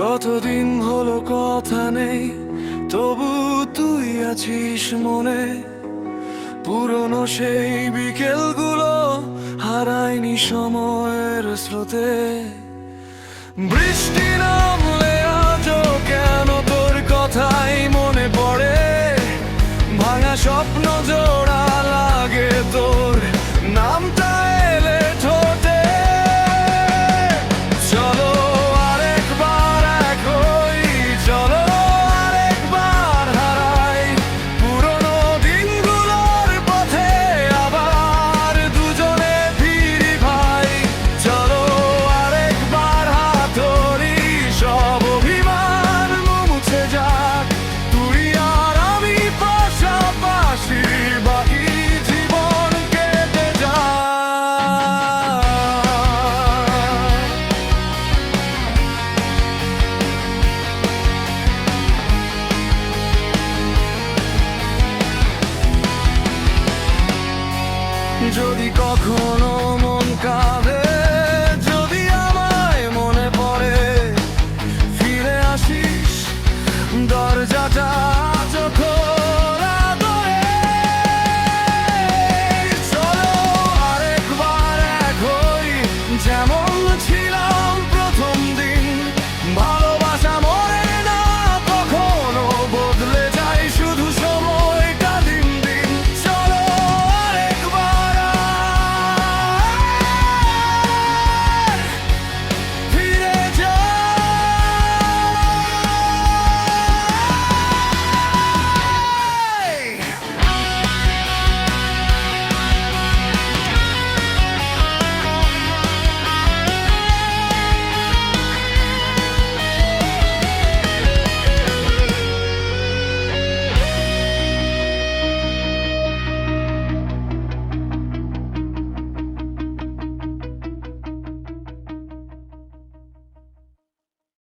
কতদিন হলো কথা নেই, তবু তুই আছিস মনে। পুরনো সেই বিকেলগুলো হারায়নি সময়ের স্রোতে। বৃষ্টি নামলে আজও কেন তোর কথাই মনে পড়ে। ভাঙা স্বপ্ন জোড়া লাগে তোর নামটা এলে ঠোঁটে। চলো আরেকবার এক হই, চলো আরেকবার হারাই পুরনো দিনগুলোর পথে, আবার দুজনে ফিরি ভাই। চলো আরেকবার হাত ধরি, সব অভিমান মুছে যাক, তুই আর আমি পাশাপাশি, বাকি জীবন কেটে যায়। যদি কখনো মন কাঁদে, যদি আমায় মনে পড়ে, ফিরে আসিস